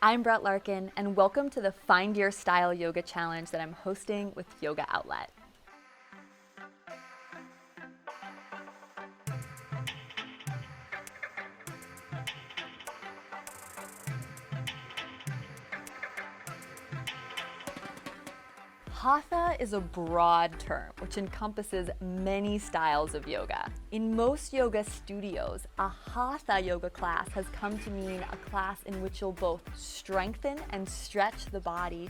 I'm Brett Larkin, and welcome to the Find Your Style Yoga Challenge that I'm hosting with Yoga Outlet. Hatha is a broad term which encompasses many styles of yoga. In most yoga studios, a Hatha yoga class has come to mean a class in which you'll both strengthen and stretch the body,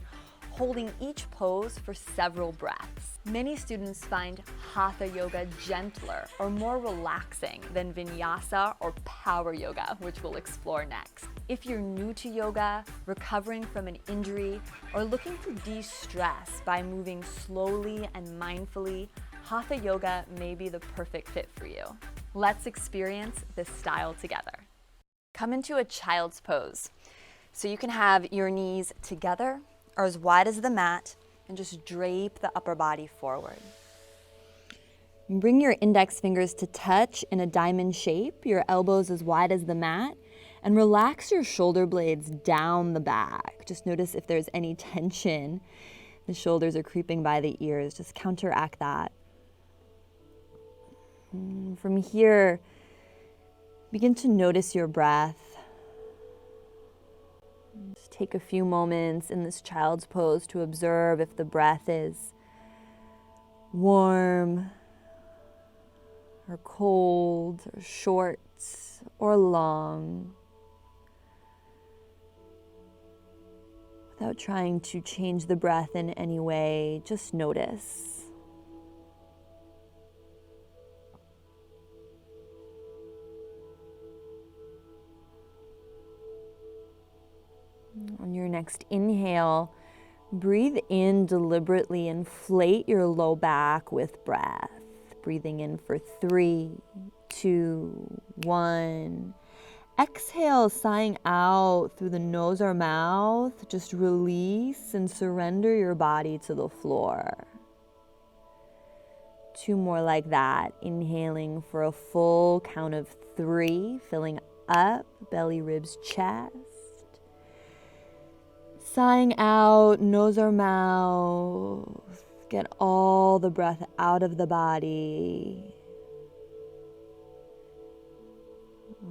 holding each pose for several breaths. Many students find Hatha yoga gentler or more relaxing than Vinyasa or power yoga, which we'll explore next. If you're new to yoga, recovering from an injury, or looking to de-stress by moving slowly and mindfully, Hatha yoga may be the perfect fit for you. Let's experience this style together. Come into a child's pose. So you can have your knees together or as wide as the mat, and just drape the upper body forward. Bring your index fingers to touch in a diamond shape, your elbows as wide as the mat, and relax your shoulder blades down the back. Just notice if there's any tension. The shoulders are creeping by the ears. Just counteract that. From here, begin to notice your breath. Just take a few moments in this child's pose to observe if the breath is warm or cold or short or long, without trying to change the breath in any way. Just notice. On your next inhale, breathe in deliberately, inflate your low back with breath. Breathing in for 3, 2, 1. Exhale, sighing out through the nose or mouth. Just release and surrender your body to the floor. 2 more like that. Inhaling for a full count of 3, filling up, belly, ribs, chest. Sighing out, nose or mouth. Get all the breath out of the body.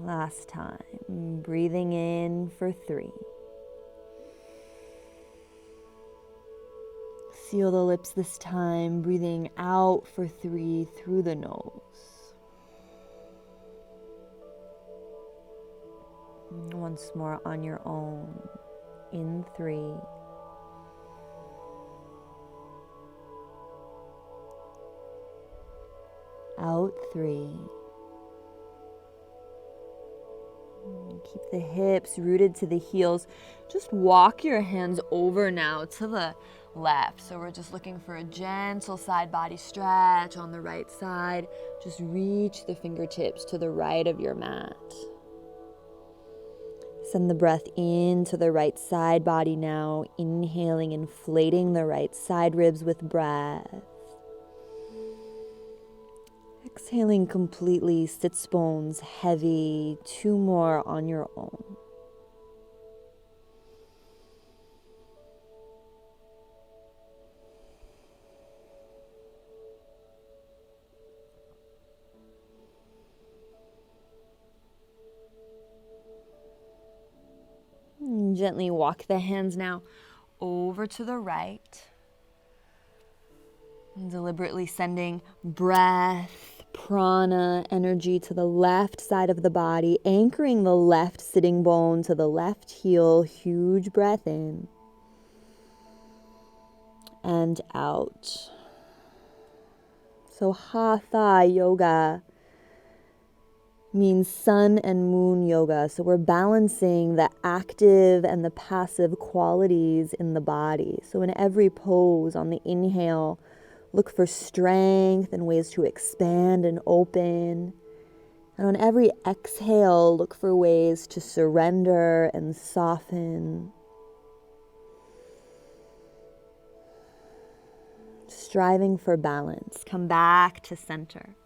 Last time. Breathing in for 3. Seal the lips this time. Breathing out for 3 through the nose. Once more on your own. In 3. Out 3. Keep the hips rooted to the heels. Just walk your hands over now to the left. So we're just looking for a gentle side body stretch on the right side. Just reach the fingertips to the right of your mat. Send the breath into the right side body now. Inhaling, inflating the right side ribs with breath. Exhaling completely, sits bones heavy. 2 more on your own. Gently walk the hands now over to the right. And deliberately sending breath, prana, energy to the left side of the body, anchoring the left sitting bone to the left heel. Huge breath in and out. So Hatha yoga means sun and moon yoga. So we're balancing the active and the passive qualities in the body. So in every pose, on the inhale, look for strength and ways to expand and open. And on every exhale, look for ways to surrender and soften. Striving for balance. Come back to center.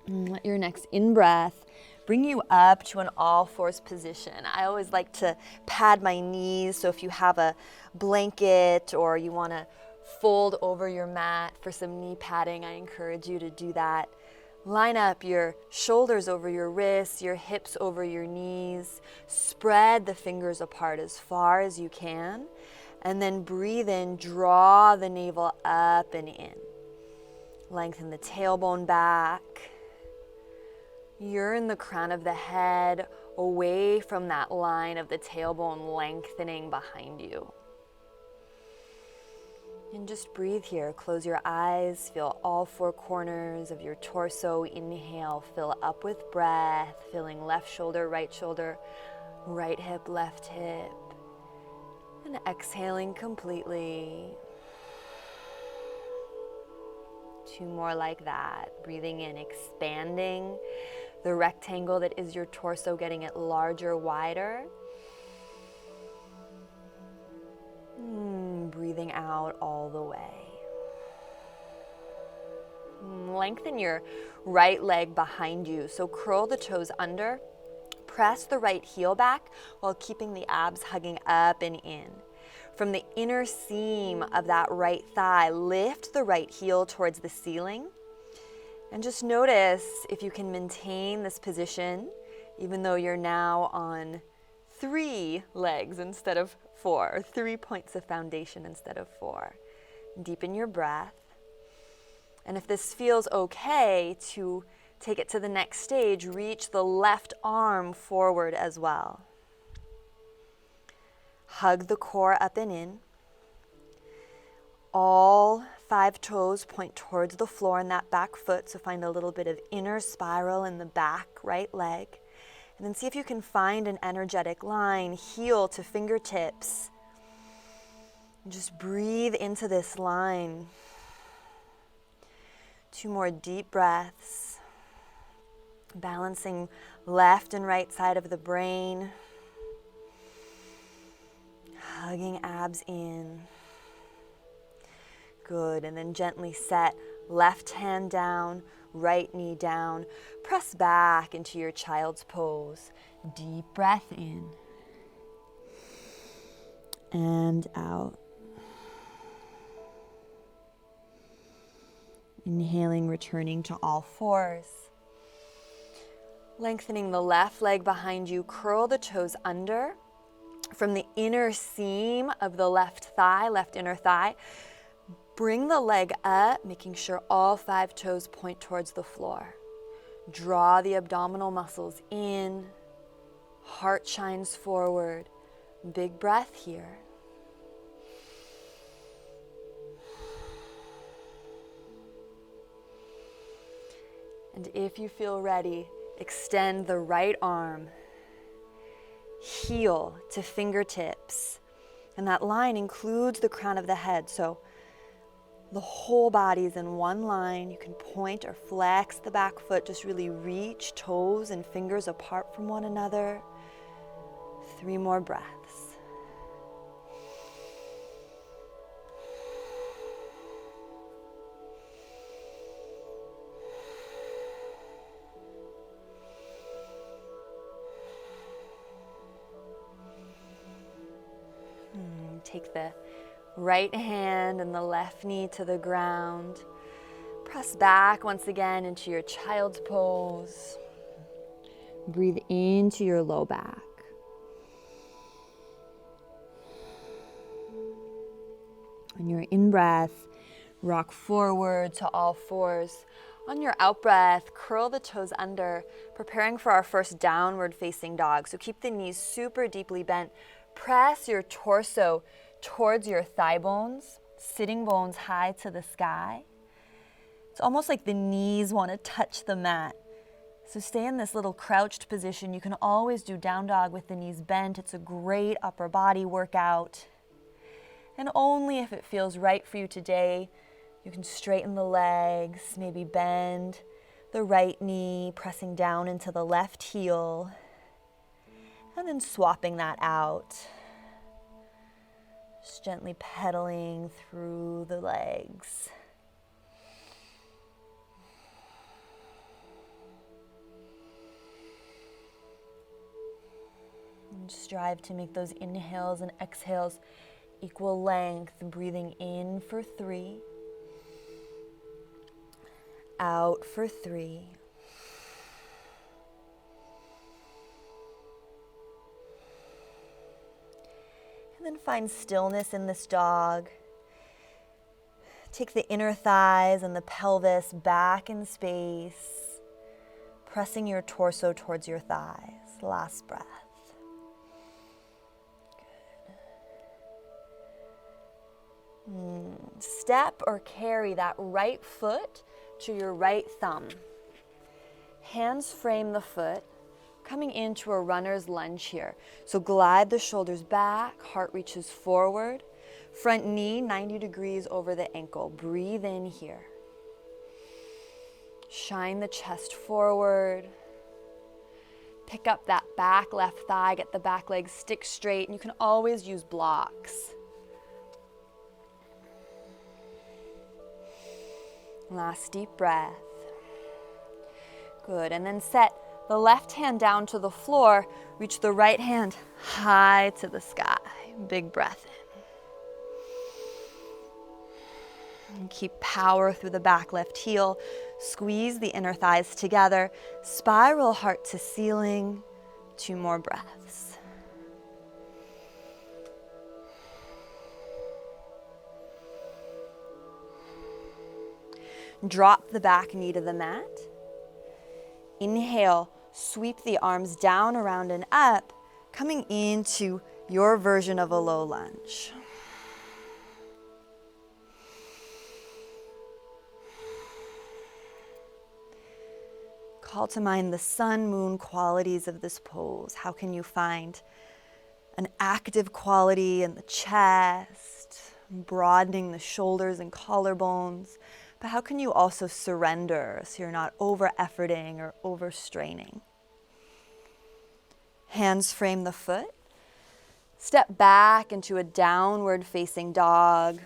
And let your next in-breath bring you up to an all-fours position. I always like to pad my knees, so if you have a blanket or you want to fold over your mat for some knee padding, I encourage you to do that. Line up your shoulders over your wrists, your hips over your knees. Spread the fingers apart as far as you can. And then breathe in, draw the navel up and in. Lengthen the tailbone back. Yearn the crown of the head away from that line of the tailbone lengthening behind you. And just breathe here. Close your eyes. Feel all four corners of your torso. Inhale, fill up with breath, filling left shoulder, right hip, left hip. And exhaling completely. 2 more like that. Breathing in, expanding the rectangle that is your torso, getting it larger, wider. Breathing out all the way. Lengthen your right leg behind you. So curl the toes under. Press the right heel back while keeping the abs hugging up and in. From the inner seam of that right thigh, lift the right heel towards the ceiling. And just notice if you can maintain this position, even though you're now on 3 legs instead of 4, or 3 points of foundation instead of 4. Deepen your breath. And if this feels okay to take it to the next stage, reach the left arm forward as well. Hug the core up and in. All 5 toes point towards the floor in that back foot, so find a little bit of inner spiral in the back right leg. And then see if you can find an energetic line, heel to fingertips. And just breathe into this line. 2 more deep breaths. Balancing left and right side of the brain. Hugging abs in. Good, and then gently set left hand down, right knee down. Press back into your child's pose. Deep breath in and out. Inhaling, returning to all fours. Lengthening the left leg behind you, curl the toes under. From the inner seam of the left thigh, left inner thigh, bring the leg up, making sure all 5 toes point towards the floor. Draw the abdominal muscles in. Heart shines forward. Big breath here. And if you feel ready, extend the right arm. Heel to fingertips. And that line includes the crown of the head. So the whole body is in one line. You can point or flex the back foot. Just really reach toes and fingers apart from one another. 3 more breaths. Take the right hand and the left knee to the ground. Press back once again into your child's pose. Breathe into your low back. On your in-breath, rock forward to all fours. On your out-breath, curl the toes under, preparing for our first downward facing dog. So keep the knees super deeply bent. Press your torso towards your thigh bones, sitting bones high to the sky. It's almost like the knees want to touch the mat. So stay in this little crouched position. You can always do down dog with the knees bent. It's a great upper body workout. And only if it feels right for you today, you can straighten the legs, maybe bend the right knee, pressing down into the left heel. And then swapping that out. Just gently pedaling through the legs. Strive to make those inhales and exhales equal length. Breathing in for 3. Out for 3. And then find stillness in this dog. Take the inner thighs and the pelvis back in space, pressing your torso towards your thighs. Last breath. Good. Step or carry that right foot to your right thumb. Hands frame the foot, coming into a runner's lunge here. So glide the shoulders back, heart reaches forward. Front knee 90 degrees over the ankle. Breathe in here. Shine the chest forward. Pick up that back left thigh, get the back leg stick straight, and you can always use blocks. Last deep breath. Good, and then set the left hand down to the floor, reach the right hand high to the sky. Big breath in. And keep power through the back left heel. Squeeze the inner thighs together. Spiral heart to ceiling. 2 more breaths. Drop the back knee to the mat. Inhale, sweep the arms down, around, and up, coming into your version of a low lunge. Call to mind the sun, moon qualities of this pose. How can you find an active quality in the chest, broadening the shoulders and collarbones? But how can you also surrender so you're not over-efforting or over-straining? Hands frame the foot. Step back into a downward facing dog.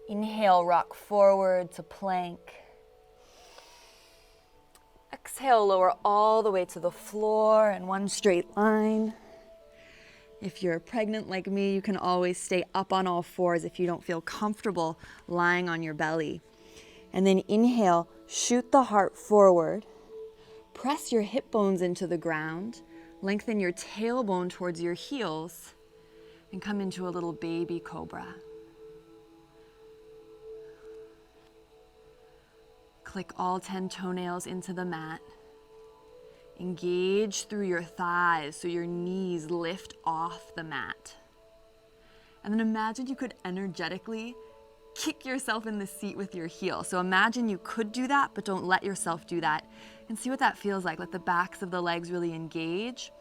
Inhale, rock forward to plank. Exhale, lower all the way to the floor in one straight line. If you're pregnant like me, you can always stay up on all fours if you don't feel comfortable lying on your belly. And then inhale, shoot the heart forward. Press your hip bones into the ground. Lengthen your tailbone towards your heels and come into a little baby cobra. Click all 10 toenails into the mat. Engage through your thighs so your knees lift off the mat. And then imagine you could energetically kick yourself in the seat with your heel. So imagine you could do that, but don't let yourself do that. And see what that feels like. Let the backs of the legs really engage.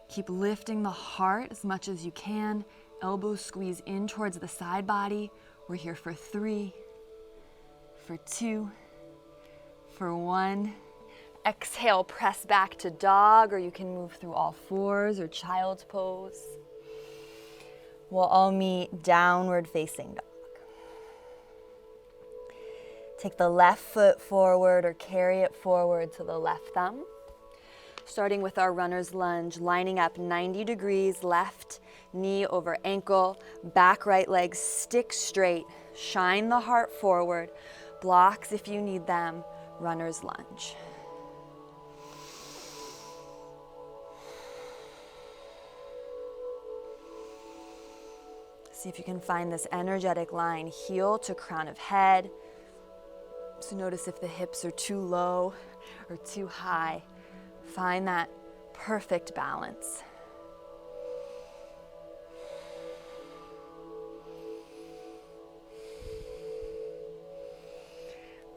Keep lifting the heart as much as you can. Elbows squeeze in towards the side body. We're here for 3, for 2, for 1. Exhale, press back to dog, or you can move through all fours or child's pose. We'll all meet downward facing dog. Take the left foot forward or carry it forward to the left thumb. Starting with our runner's lunge, lining up 90 degrees, left knee over ankle, back right leg stick straight, shine the heart forward, blocks if you need them, runner's lunge. See if you can find this energetic line, heel to crown of head. So notice if the hips are too low or too high. Find that perfect balance.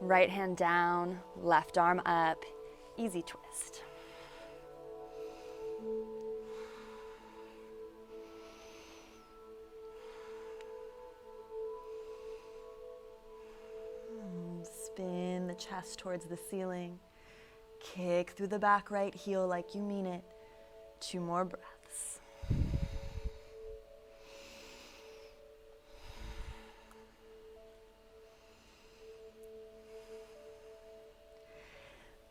Right hand down, left arm up, easy twist. Spin the chest towards the ceiling. Kick through the back right heel like you mean it. 2 more breaths.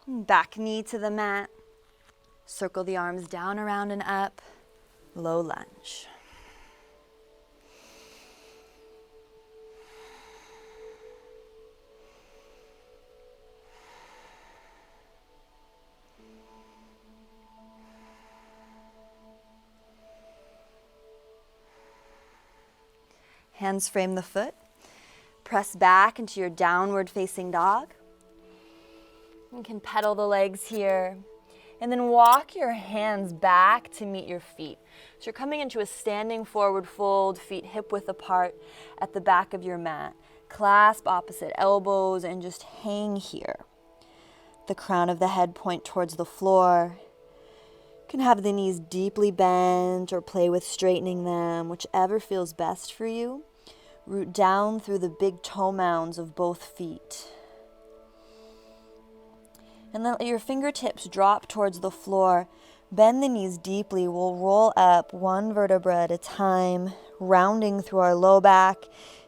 Back knee to the mat. Circle the arms down, around, and up. Low lunge. Hands frame the foot. Press back into your downward facing dog. You can pedal the legs here. And then walk your hands back to meet your feet. So you're coming into a standing forward fold, feet hip width apart at the back of your mat. Clasp opposite elbows and just hang here. The crown of the head point towards the floor. You can have the knees deeply bent or play with straightening them, whichever feels best for you. Root down through the big toe mounds of both feet. And then let your fingertips drop towards the floor. Bend the knees deeply. We'll roll up one vertebra at a time, rounding through our low back,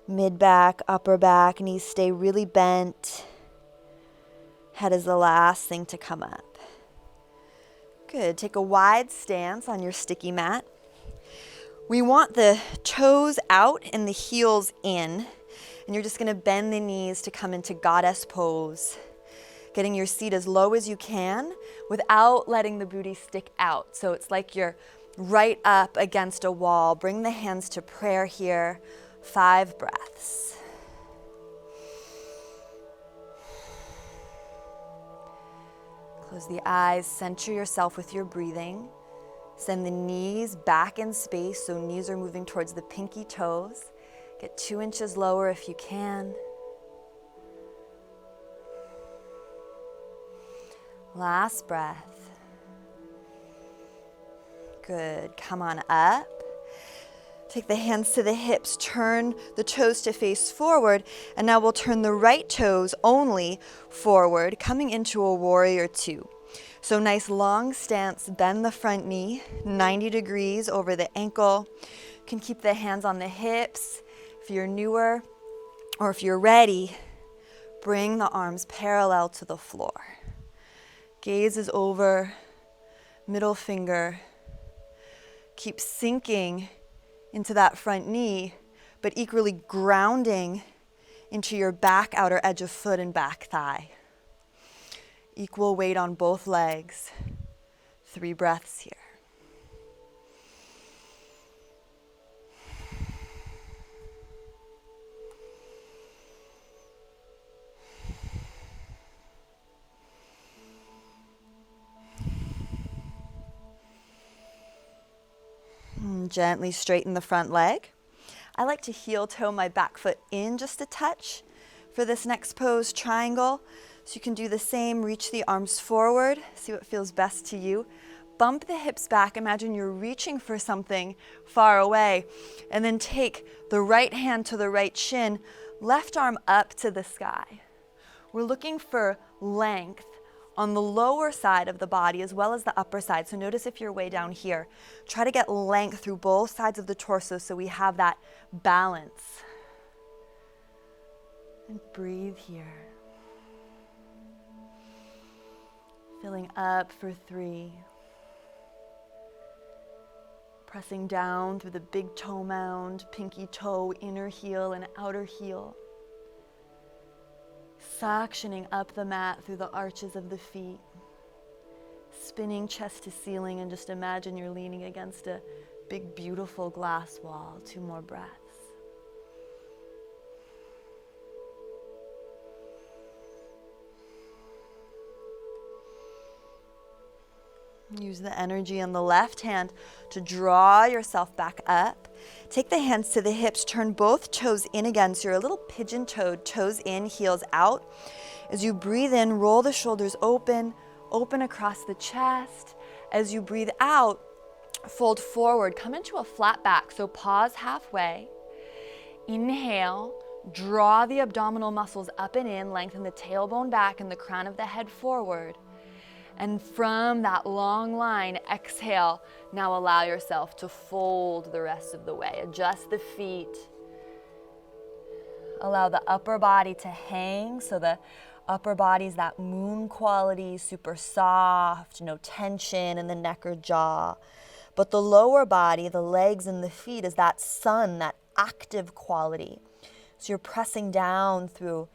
mid back, upper back. Knees stay really bent. Head is the last thing to come up. Good. Take a wide stance on your sticky mat. We want the toes out and the heels in. And you're just going to bend the knees to come into goddess pose. Getting your seat as low as you can without letting the booty stick out. So it's like you're right up against a wall. Bring the hands to prayer here. 5 breaths. Close the eyes, center yourself with your breathing. Send the knees back in space, so knees are moving towards the pinky toes. Get 2 inches lower if you can. Last breath. Good. Come on up. Take the hands to the hips, turn the toes to face forward, and now we'll turn the right toes only forward, coming into a warrior 2. So nice long stance, bend the front knee, 90 degrees over the ankle. You can keep the hands on the hips. If you're newer, or if you're ready, bring the arms parallel to the floor. Gaze is over, middle finger. Keep sinking into that front knee, but equally grounding into your back outer edge of foot and back thigh. Equal weight on both legs. 3 breaths here. Gently straighten the front leg. I like to heel toe my back foot in just a touch for this next pose, triangle. So you can do the same, reach the arms forward, see what feels best to you. Bump the hips back, imagine you're reaching for something far away, and then take the right hand to the right shin, left arm up to the sky. We're looking for length on the lower side of the body as well as the upper side. So notice if you're way down here. Try to get length through both sides of the torso so we have that balance. And breathe here. Filling up for 3. Pressing down through the big toe mound, pinky toe, inner heel and outer heel. Suctioning up the mat through the arches of the feet. Spinning chest to ceiling, and just imagine you're leaning against a big, beautiful glass wall. 2 more breaths. Use the energy on the left hand to draw yourself back up. Take the hands to the hips, turn both toes in again, so you're a little pigeon-toed, toes in, heels out. As you breathe in, roll the shoulders open, open across the chest. As you breathe out, fold forward, come into a flat back, so pause halfway. Inhale, draw the abdominal muscles up and in, lengthen the tailbone back and the crown of the head forward. And from that long line, exhale, now allow yourself to fold the rest of the way. Adjust the feet. Allow the upper body to hang so the Upper body's that moon quality, super soft, no tension in the neck or jaw. But the lower body, the legs and the feet, is that sun, that active quality. So you're pressing down through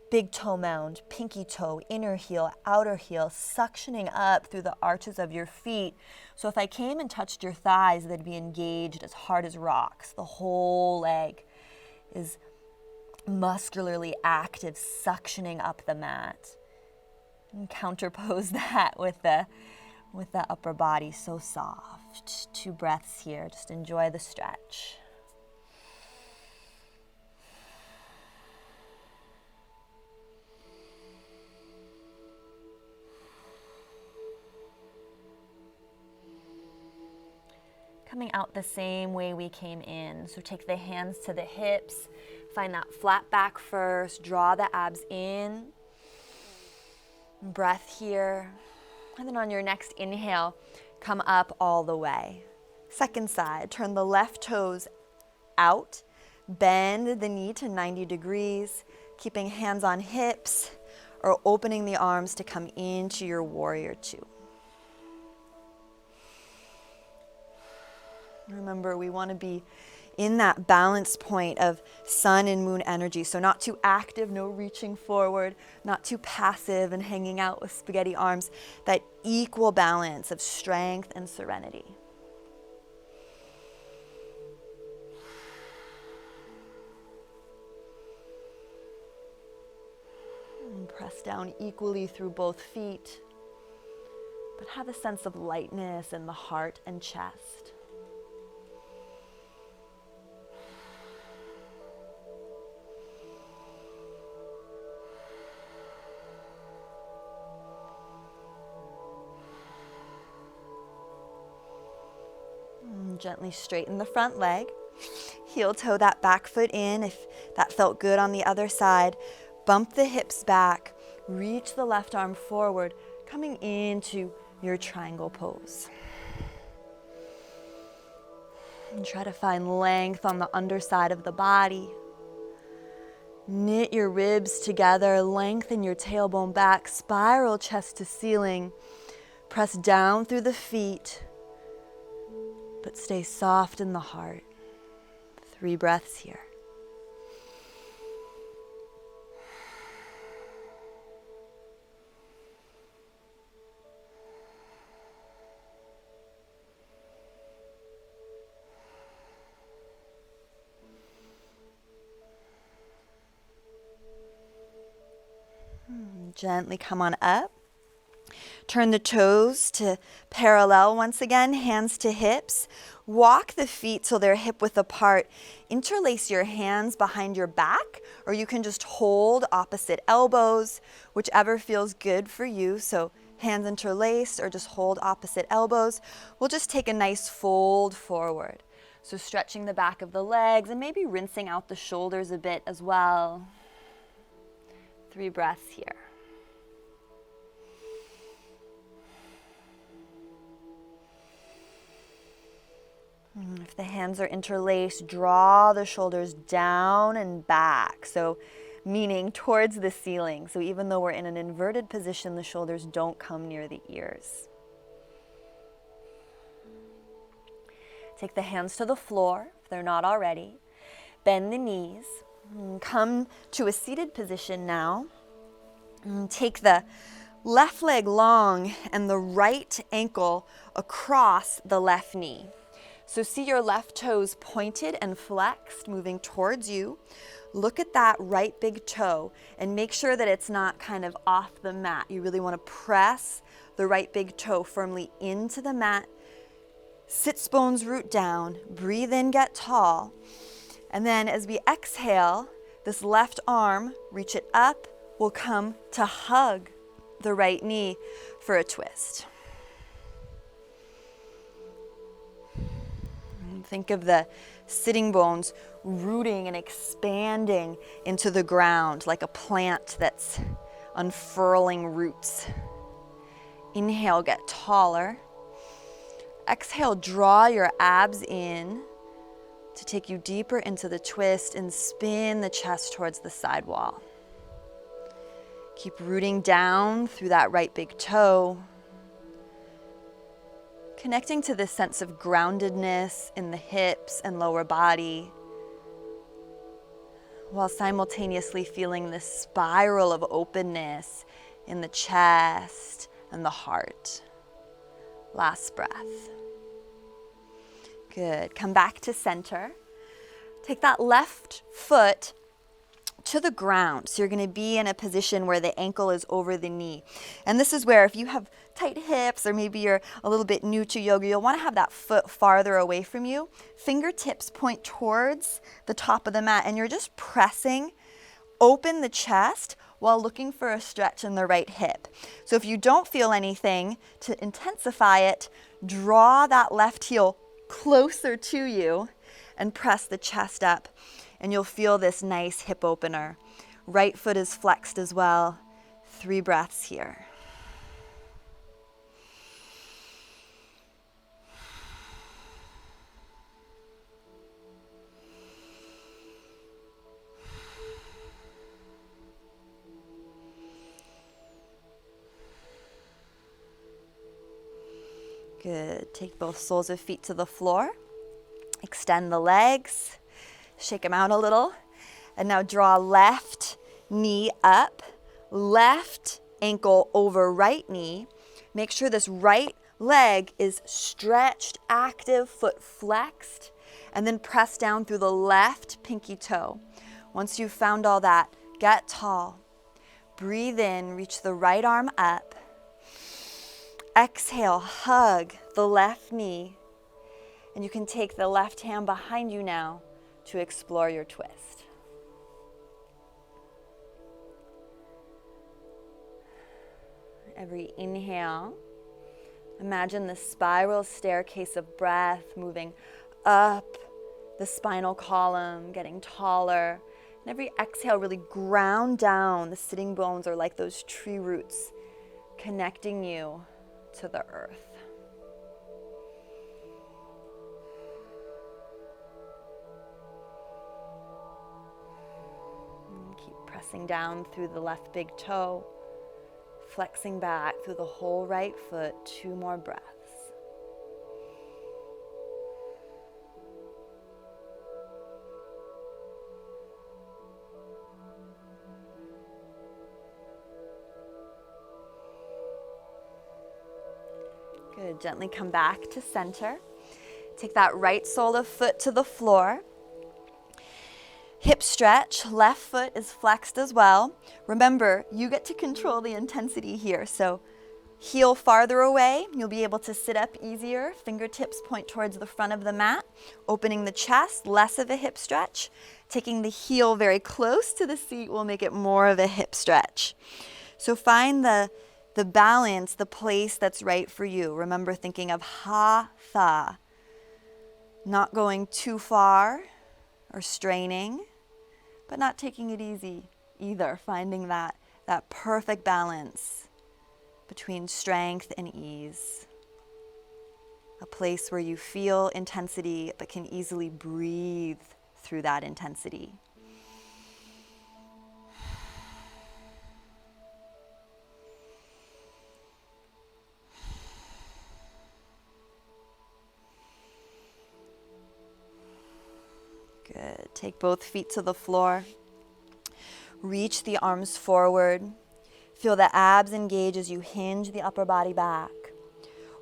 big toe mound, pinky toe, inner heel, outer heel, suctioning up through the arches of your feet. So if I came and touched your thighs, they'd be engaged as hard as rocks. The whole leg is muscularly active, suctioning up the mat. And counterpose that with the upper body, so soft. 2 breaths here, just enjoy the stretch. Coming out the same way we came in. So take the hands to the hips, find that flat back first, draw the abs in. Breath here. And then on your next inhale, come up all the way. Second side, turn the left toes out, bend the knee to 90 degrees, keeping hands on hips or opening the arms to come into your warrior 2. Remember, we want to be in that balance point of sun and moon energy. So not too active, no reaching forward, not too passive and hanging out with spaghetti arms. That equal balance of strength and serenity. And press down equally through both feet, but have a sense of lightness in the heart and chest. Gently straighten the front leg. Heel toe that back foot in if that felt good on the other side. Bump the hips back. Reach the left arm forward, coming into your triangle pose. And try to find length on the underside of the body. Knit your ribs together, lengthen your tailbone back, spiral chest to ceiling. Press down through the feet, but stay soft in the heart. 3 breaths here. Gently come on up. Turn the toes to parallel once again, hands to hips. Walk the feet so they're hip width apart. Interlace your hands behind your back, or you can just hold opposite elbows, whichever feels good for you. So hands interlaced or just hold opposite elbows. We'll just take a nice fold forward. So stretching the back of the legs and maybe rinsing out the shoulders a bit as well. 3 breaths here. If the hands are interlaced, draw the shoulders down and back. So meaning towards the ceiling. So even though we're in an inverted position, the shoulders don't come near the ears. Take the hands to the floor if they're not already. Bend the knees. Come to a seated position now. Take the left leg long and the right ankle across the left knee. So see your left toes pointed and flexed, moving towards you. Look at that right big toe and make sure that it's not kind of off the mat. You really want to press the right big toe firmly into the mat. Sits bones root down. Breathe in, get tall. And then as we exhale, this left arm, reach it up, will come to hug the right knee for a twist. Think of the sitting bones rooting and expanding into the ground like a plant that's unfurling roots. Inhale, get taller. Exhale, draw your abs in to take you deeper into the twist and spin the chest towards the side wall. Keep rooting down through that right big toe. Connecting to this sense of groundedness in the hips and lower body, while simultaneously feeling this spiral of openness in the chest and the heart. Last breath. Good. Come back to center. Take that left foot to the ground. So you're going to be in a position where the ankle is over the knee. And this is where if you have tight hips or maybe you're a little bit new to yoga, you'll want to have that foot farther away from you. Fingertips point towards the top of the mat and you're just pressing open the chest while looking for a stretch in the right hip. So if you don't feel anything, to intensify it, draw that left heel closer to you and press the chest up. And you'll feel this nice hip opener. Right foot is flexed as well. 3 breaths here. Good. Take both soles of feet to the floor. Extend the legs. Shake them out a little. And now draw left knee up, left ankle over right knee. Make sure this right leg is stretched, active, foot flexed, and then press down through the left pinky toe. Once you've found all that, get tall. Breathe in, reach the right arm up. Exhale, hug the left knee. And you can take the left hand behind you now to explore your twist. Every inhale, imagine the spiral staircase of breath moving up the spinal column, getting taller. And every exhale, really ground down. The sitting bones are like those tree roots connecting you to the earth. Pressing down through the left big toe, flexing back through the whole right foot. 2 more breaths. Good. Gently come back to center. Take that right sole of foot to the floor. Hip stretch, left foot is flexed as well. Remember, you get to control the intensity here. So heel farther away, you'll be able to sit up easier. Fingertips point towards the front of the mat, opening the chest, less of a hip stretch. Taking the heel very close to the seat will make it more of a hip stretch. So find the balance, the place that's right for you. Remember thinking of hatha, not going too far or straining, but not taking it easy either, finding that perfect balance between strength and ease. A place where you feel intensity but can easily breathe through that intensity. Good. Take both feet to the floor. Reach the arms forward. Feel the abs engage as you hinge the upper body back.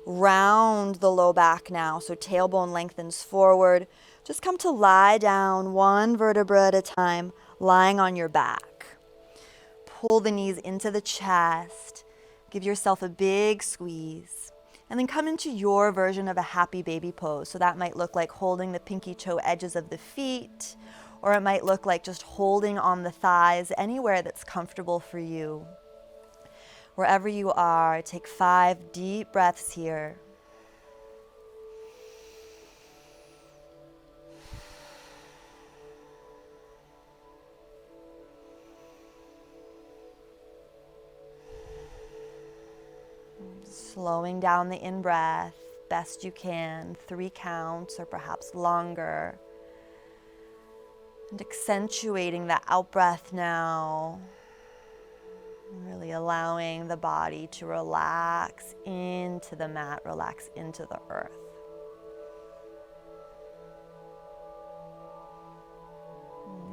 Round the low back now, so tailbone lengthens forward. Just come to lie down 1 vertebra at a time, lying on your back. Pull the knees into the chest. Give yourself a big squeeze. And then come into your version of a happy baby pose. So that might look like holding the pinky toe edges of the feet, or it might look like just holding on the thighs, anywhere that's comfortable for you. Wherever you are, take 5 deep breaths here. Slowing down the in-breath best you can, 3 counts or perhaps longer. And accentuating the out-breath now. Really allowing the body to relax into the mat, relax into the earth.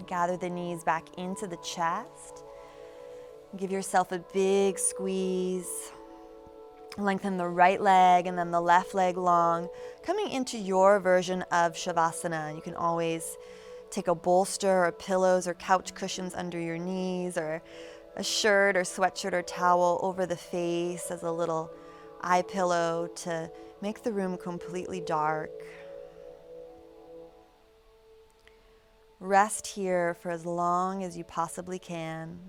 Gather the knees back into the chest. Give yourself a big squeeze. Lengthen the right leg and then the left leg long, coming into your version of Shavasana. You can always take a bolster or pillows or couch cushions under your knees, or a shirt or sweatshirt or towel over the face as a little eye pillow to make the room completely dark. Rest here for as long as you possibly can.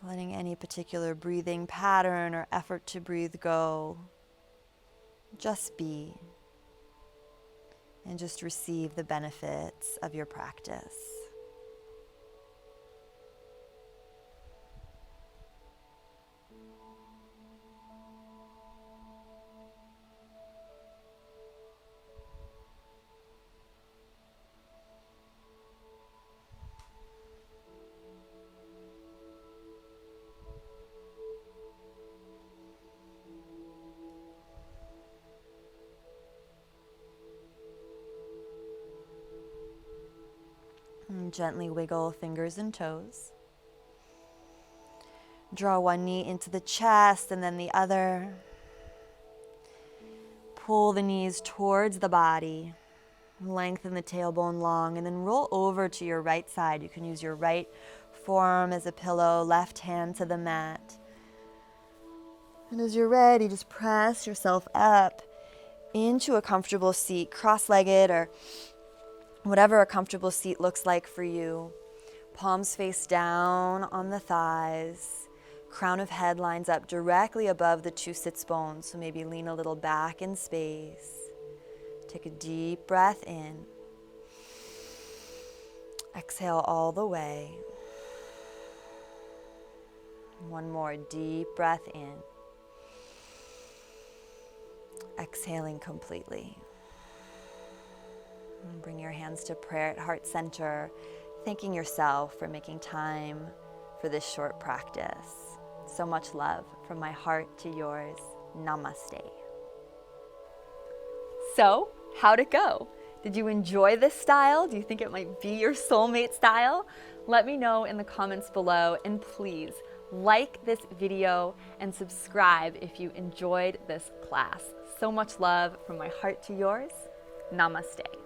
Letting any particular breathing pattern or effort to breathe go. Just be. And just receive the benefits of your practice. And gently wiggle fingers and toes. Draw one knee into the chest and then the other. Pull the knees towards the body. Lengthen the tailbone long and then roll over to your right side. You can use your right forearm as a pillow, left hand to the mat. And as you're ready, just press yourself up into a comfortable seat, cross-legged or whatever a comfortable seat looks like for you. Palms face down on the thighs. Crown of head lines up directly above the two sits bones, so maybe lean a little back in space. Take a deep breath in. Exhale all the way. One more deep breath in. Exhaling completely. And bring your hands to prayer at heart center, thanking yourself for making time for this short practice. So much love from my heart to yours. Namaste. So, how'd it go? Did you enjoy this style? Do you think it might be your soulmate style? Let me know in the comments below, and please like this video and subscribe if you enjoyed this class. So much love from my heart to yours. Namaste.